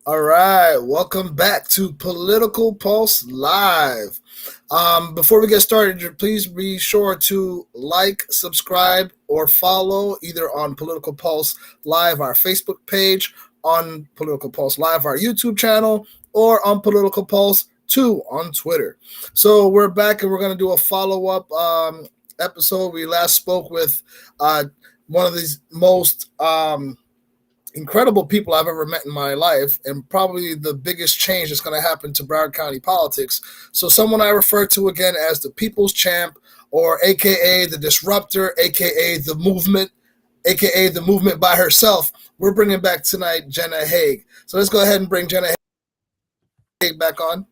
All right, welcome back to Political Pulse Live. Before we get started, please be sure to like, subscribe, or follow either on Political Pulse Live, our Facebook page, on Political Pulse Live, our YouTube channel, or on Political Pulse 2 on Twitter. So we're back and we're going to do a follow-up episode. We last spoke with one of these most incredible people I've ever met in my life, and probably the biggest change that's going to happen to Broward County politics. So, someone I refer to again as the People's Champ, or AKA the Disruptor, AKA the Movement, AKA the Movement by herself. We're bringing back tonight Jenna Hague. So, let's go ahead and bring Jenna Hague back on.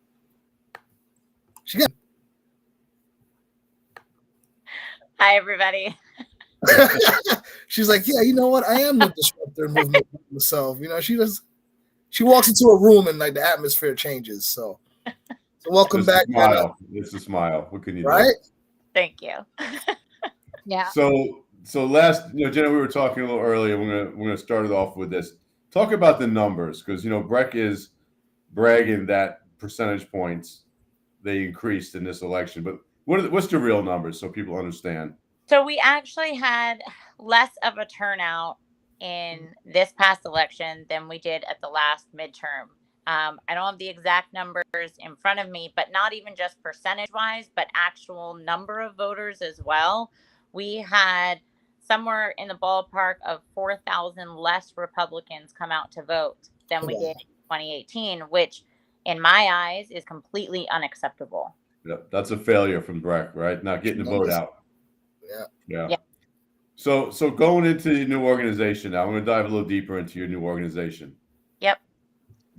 Hi, everybody. She's like, yeah, you know what? I am the disruptor movement myself. You know, she walks into a room and like the atmosphere changes. So welcome back. Smile. It's a smile. What can you do? Right? Thank you. Yeah. So last, Jenna, we were talking a little earlier. We're gonna start it off with this. Talk about the numbers, because BREC is bragging that percentage points they increased in this election. But what's the real numbers so people understand? So we actually had less of a turnout in this past election than we did at the last midterm. I don't have the exact numbers in front of me, but not even just percentage-wise, but actual number of voters as well. We had somewhere in the ballpark of 4,000 less Republicans come out to vote than we did in 2018, which in my eyes is completely unacceptable. Yeah, that's a failure from BREC, right? Not getting the vote out. Yeah. So going into your new organization now, I'm going to dive a little deeper into your new organization. Yep.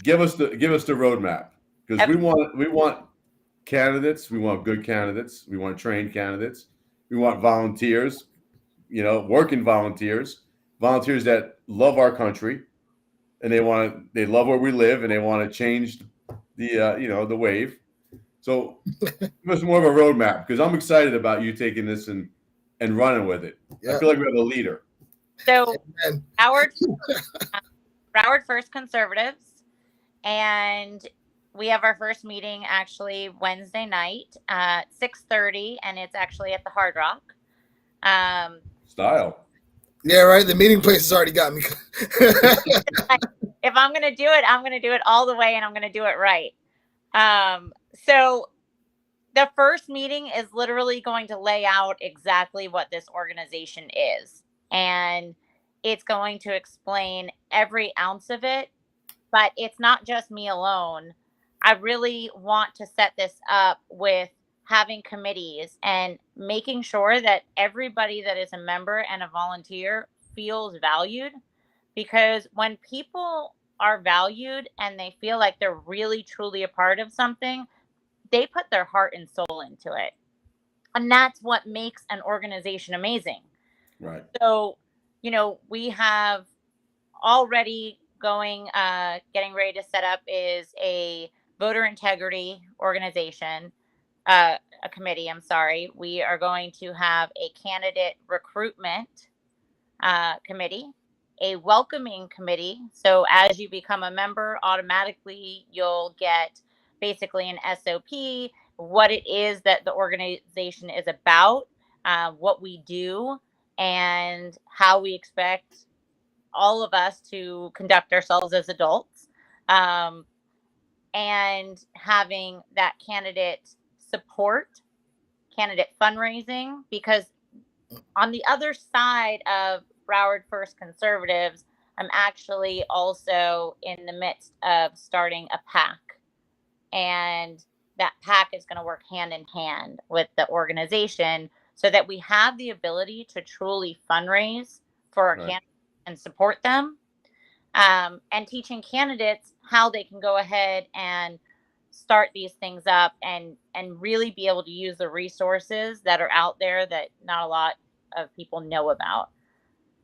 Give us the roadmap, because we want candidates. We want good candidates. We want trained candidates. We want volunteers, working volunteers that love our country, and they love where we live, and they want to change the wave. So give us more of a roadmap, because I'm excited about you taking this and running with it. Yeah. I feel like we have a leader. So Broward First Conservatives, and we have our first meeting actually Wednesday night at 6:30, and it's actually at the Hard Rock. Style. Yeah, right. The meeting place has already got me. If I'm going to do it, I'm going to do it all the way, and I'm going to do it right. So the first meeting is literally going to lay out exactly what this organization is. And it's going to explain every ounce of it. But it's not just me alone. I really want to set this up with having committees and making sure that everybody that is a member and a volunteer feels valued. Because when people are valued and they feel like they're really, truly a part of something, they put their heart and soul into it. And that's what makes an organization amazing. Right. So, we have already getting ready to set up is a voter integrity organization, a committee, I'm sorry. We are going to have a candidate recruitment committee, a welcoming committee. So as you become a member, automatically you'll get basically an SOP, what it is that the organization is about, what we do, and how we expect all of us to conduct ourselves as adults, and having that candidate support, candidate fundraising, because on the other side of Broward First Conservatives, I'm actually also in the midst of starting a PAC. And that PAC is going to work hand in hand with the organization so that we have the ability to truly fundraise for our candidates and support them, and teaching candidates how they can go ahead and start these things up and really be able to use the resources that are out there that not a lot of people know about.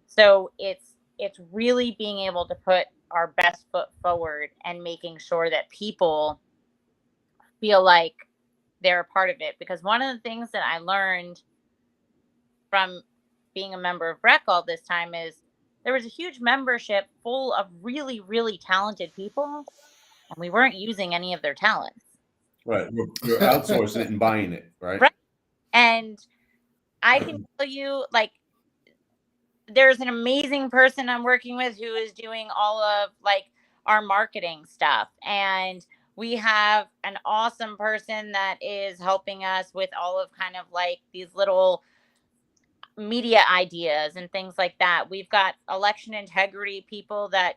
So it's really being able to put our best foot forward and making sure that people feel like they're a part of it. Because one of the things that I learned from being a member of BREC all this time is there was a huge membership full of really, really talented people, and we weren't using any of their talents. Right. We're outsourcing it and buying it, right? Right. And I can tell you, like, there's an amazing person I'm working with who is doing all of like our marketing stuff. And we have an awesome person that is helping us with all of kind of like these little media ideas and things like that. We've got election integrity people that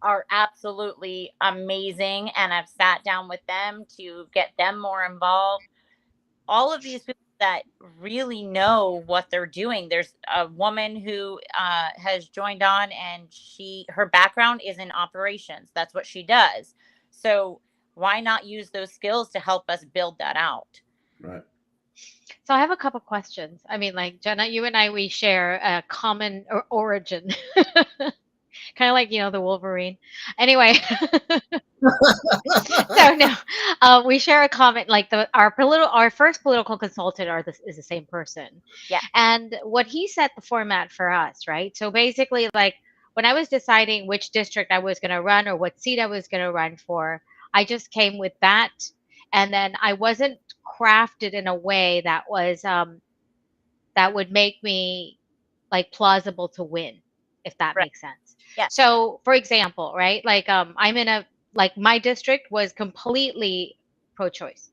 are absolutely amazing, and I've sat down with them to get them more involved. All of these people that really know what they're doing. There's a woman who has joined on, and her background is in operations. That's what she does. So why not use those skills to help us build that out? Right. So I have a couple questions. I mean, like Jenna, you and I, we share a common origin, kind of like the Wolverine. Anyway, so no, we share a comment. Like our first political consultant is the same person. Yeah. And what he set the format for us, right? So basically, like when I was deciding which district I was going to run or what seat I was going to run for, I just came with that, and then I wasn't crafted in a way that was that would make me like plausible to win, if that makes sense. Yeah. So for example, right, like I'm in my district was completely pro-choice,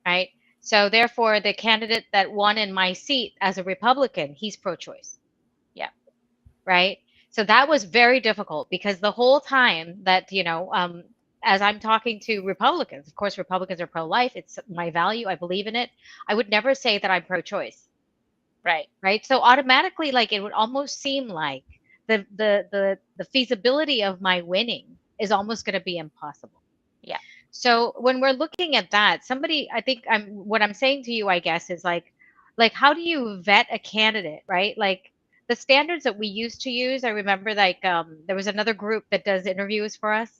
right? So therefore the candidate that won in my seat as a Republican, he's pro-choice. Yeah. Right. So that was very difficult because the whole time that as I'm talking to Republicans, of course, Republicans are pro-life. It's my value. I believe in it. I would never say that I'm pro-choice. Right. Right. So automatically, like it would almost seem like the feasibility of my winning is almost going to be impossible. Yeah. So when we're looking at that, what I'm saying to you, I guess, is like how do you vet a candidate, right? Like the standards that we used to use. I remember there was another group that does interviews for us.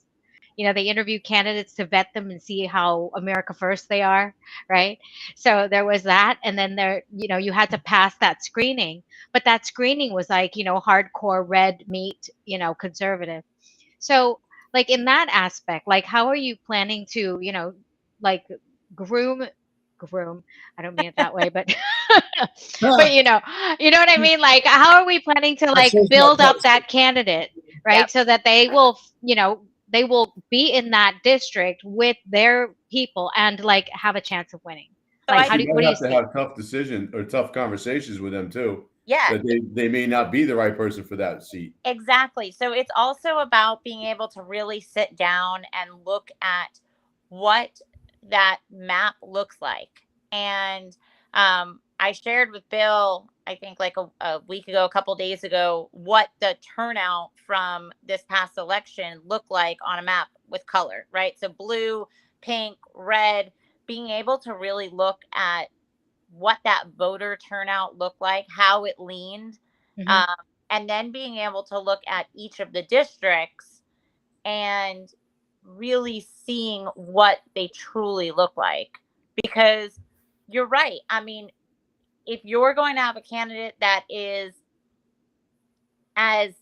They interview candidates to vet them and see how America first they are, right? So there was that. And then you had to pass that screening, but that screening was like, hardcore red meat, conservative. So like in that aspect, like how are you planning to, like groom, I don't mean it that way, but but you know what I mean? Like how are we planning to like build up that candidate, right? Yep. So that they will, they will be in that district with their people and like have a chance of winning. So Like what do you see? Have tough decisions or tough conversations with them too. Yeah. That they may not be the right person for that seat. Exactly. So it's also about being able to really sit down and look at what that map looks like. And I shared with Bill, I think like a week ago, a couple days ago, what the turnout from this past election looked like on a map with color, right? So blue, pink, red, being able to really look at what that voter turnout looked like, how it leaned, and then being able to look at each of the districts and really seeing what they truly look like. Because you're right. I mean, if you're going to have a candidate that is as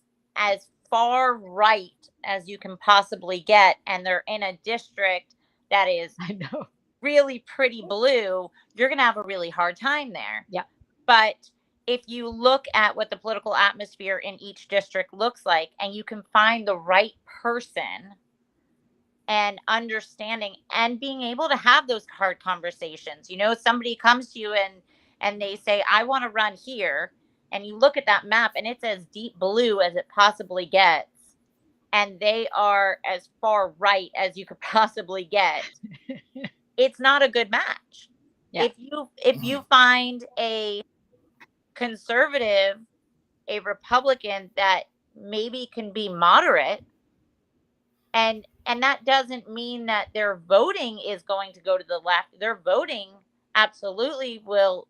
far right as you can possibly get, and they're in a district that is really pretty blue, you're going to have a really hard time there. Yeah. But if you look at what the political atmosphere in each district looks like, and you can find the right person and understanding and being able to have those hard conversations, somebody comes to you and they say, I want to run here. And you look at that map and it's as deep blue as it possibly gets. And they are as far right as you could possibly get. It's not a good match. Yeah. If you find a conservative, a Republican that maybe can be moderate, and that doesn't mean that their voting is going to go to the left. Their voting absolutely will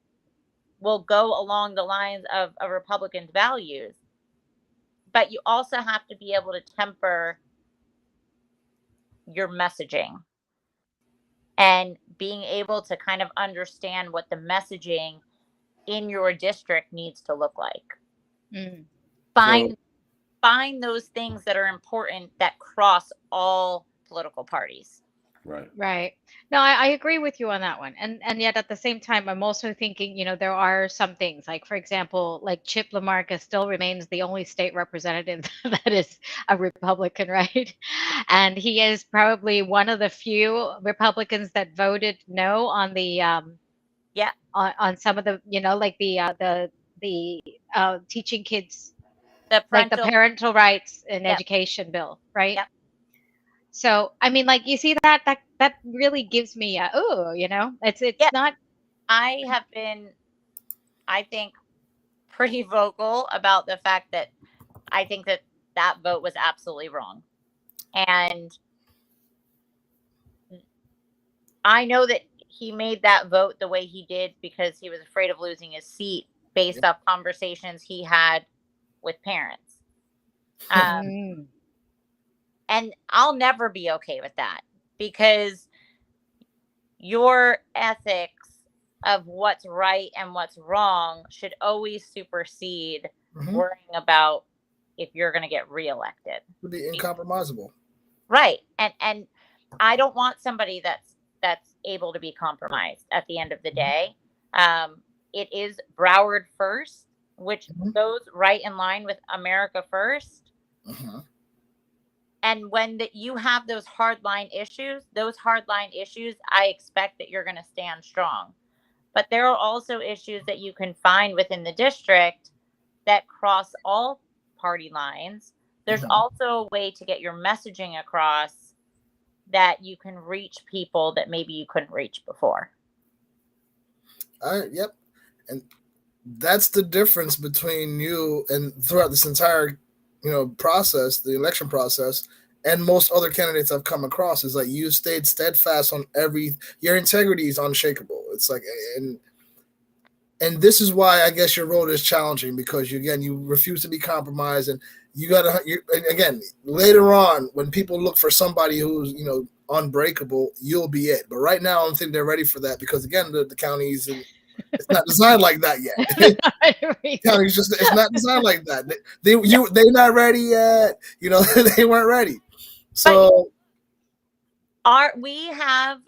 go along the lines of a Republican's values. But you also have to be able to temper your messaging and being able to kind of understand what the messaging in your district needs to look like. find those things that are important that cross all political parties. Right. No, I agree with you on that one. And yet at the same time, I'm also thinking, there are some things like, for example, like Chip Lamarcus still remains the only state representative that is a Republican, right? And he is probably one of the few Republicans that voted no on the on some of the, like the teaching kids, the parental rights and education bill, right? Yep. So, I mean, like, you see that really gives me it's not. I have been, I think, pretty vocal about the fact that I think that vote was absolutely wrong. And I know that he made that vote the way he did because he was afraid of losing his seat based off conversations he had with parents. And I'll never be okay with that because your ethics of what's right and what's wrong should always supersede worrying about if you're going to get reelected. To be incompromisable. Right. And I don't want somebody that's able to be compromised at the end of the day. It is Broward first, which goes right in line with America first. And when you have those hardline issues, I expect that you're going to stand strong. But there are also issues that you can find within the district that cross all party lines. There's also a way to get your messaging across that you can reach people that maybe you couldn't reach before. Yep. And that's the difference between you and throughout this entire process, the election process, and most other candidates I've come across is like you stayed steadfast on your integrity is unshakable. It's like, and this is why I guess your road is challenging because you refuse to be compromised, and again, later on when people look for somebody who's unbreakable, you'll be it. But right now I don't think they're ready for that because again, the counties and it's not designed like that yet. County's it's not designed like that. They're not ready yet. They weren't ready. So we have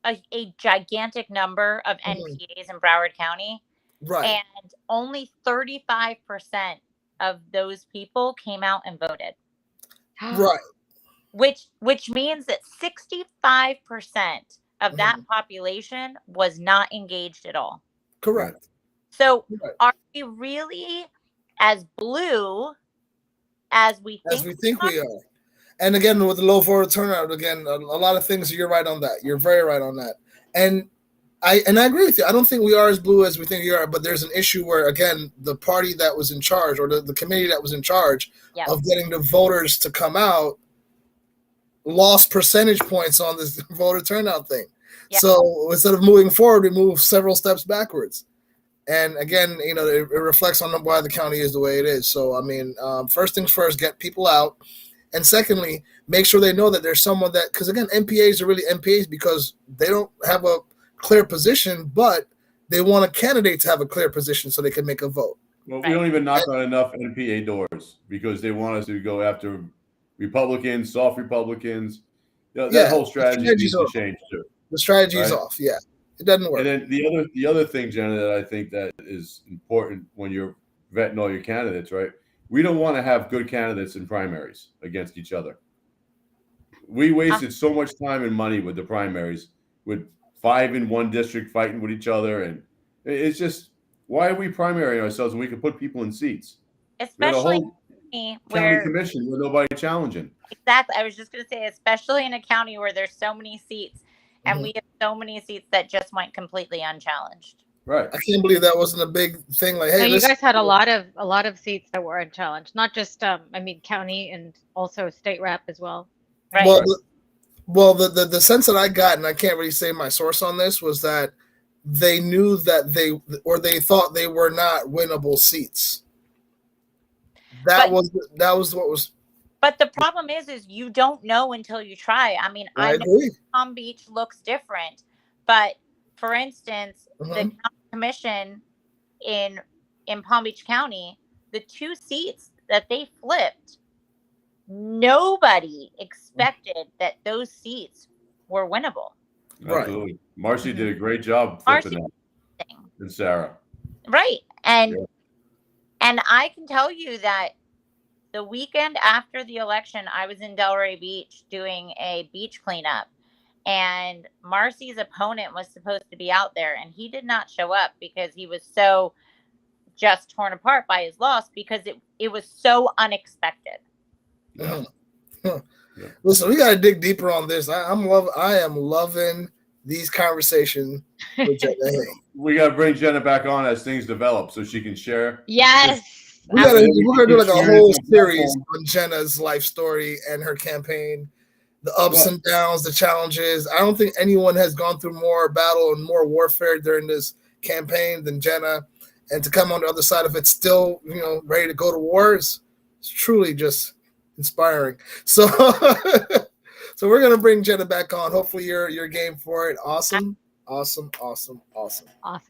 a gigantic number of NPAs in Broward County. Right. And only 35% of those people came out and voted. Right. Which means that 65% of that population was not engaged at all. Correct. So are we really as blue as we think we are? And again, with the low voter turnout, again, a lot of things, you're right on that. You're very right on that. And I agree with you. I don't think we are as blue as we think we are, but there's an issue where, again, the party that was in charge or the committee that was in charge of getting the voters to come out lost percentage points on this voter turnout thing. Yeah. So instead of moving forward, we move several steps backwards. And again, it reflects on why the county is the way it is. So, I mean, first things first, get people out. And secondly, make sure they know that there's someone because again, MPAs are really MPAs because they don't have a clear position, but they want a candidate to have a clear position so they can make a vote. Well, we don't even knock on enough NPA doors because they want us to go after Republicans, soft Republicans. That whole strategy needs to change too. The strategy is off. Yeah, it doesn't work. And then the other thing, Jenna, that I think that is important when you're vetting all your candidates, right? We don't want to have good candidates in primaries against each other. We wasted so much time and money with the primaries, with 5 in one district fighting with each other, and it's just why are we primarying ourselves when we can put people in seats? Especially county commission with nobody challenging. Exactly. I was just going to say, especially in a county where there's so many seats, and we have so many seats that just went completely unchallenged. Right. I can't believe that wasn't a big thing. Like, hey, you guys had a lot of seats that were unchallenged, not just county and also state rep as well. Right. Well, the sense that I got, and I can't really say my source on this, was that they knew that they thought they were not winnable seats. That was what was. But the problem is you don't know until you try. I mean, I know agree. Palm Beach looks different, but for instance, the county commission in Palm Beach County, the 2 seats that they flipped, nobody expected that those seats were winnable. Absolutely. Marcy did a great job flipping that. And Sarah. Right. And I can tell you that the weekend after the election, I was in Delray Beach doing a beach cleanup, and Marcy's opponent was supposed to be out there, and he did not show up because he was so just torn apart by his loss, because it was so unexpected. Yeah. Listen, we gotta dig deeper on this. I am loving these conversations with Jenna Hague. We gotta bring Jenna back on as things develop so she can share. Yes. We're gonna do like a whole series on Jenna's life story and her campaign, the ups and downs, the challenges. I don't think anyone has gone through more battle and more warfare during this campaign than Jenna. And to come on the other side of it still, ready to go to war is truly just inspiring. So so we're gonna bring Jenna back on. Hopefully you're game for it. Awesome. Awesome. All Thank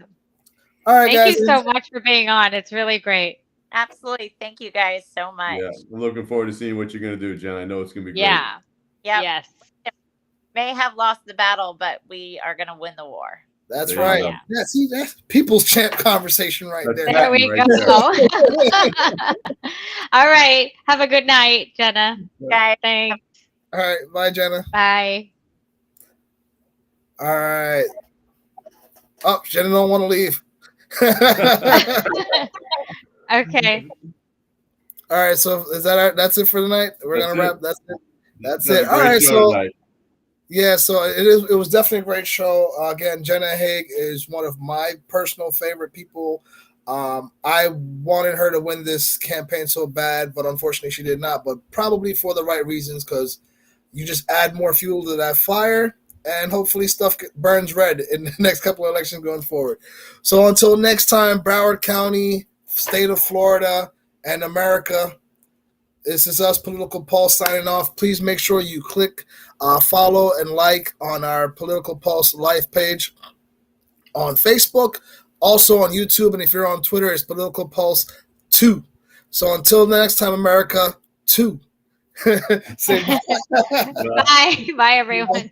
right, guys. you so much for being on. It's really great. Absolutely. Thank you guys so much. Yeah, I'm looking forward to seeing what you're going to do, Jen. I know it's going to be great. Yeah. Yep. Yes. May have lost the battle, but we are going to win the war. That's There right. you go. Yeah, see, that's people's champ conversation right That's there. There we Right go. All right. Have a good night, Jenna. Guys, Thanks. All right, bye, Jenna. Bye. All right. Oh, Jenna don't want to leave. Okay. All right, so is that that's it for tonight? We're That's gonna it. wrap. That's a it. All great right, show so tonight. yeah, so it was definitely a great show. Again, Jenna Hague is one of my personal favorite people. I wanted her to win this campaign so bad, but unfortunately she did not. But probably for the right reasons, because you just add more fuel to that fire, and hopefully stuff burns red in the next couple of elections going forward. So until next time, Broward County, state of Florida, and America, this is us, Political Pulse, signing off. Please make sure you click follow and like on our Political Pulse live page on Facebook, also on YouTube, and if you're on Twitter, it's Political Pulse 2. So until next time, America, 2. Say Bye. Bye, everyone.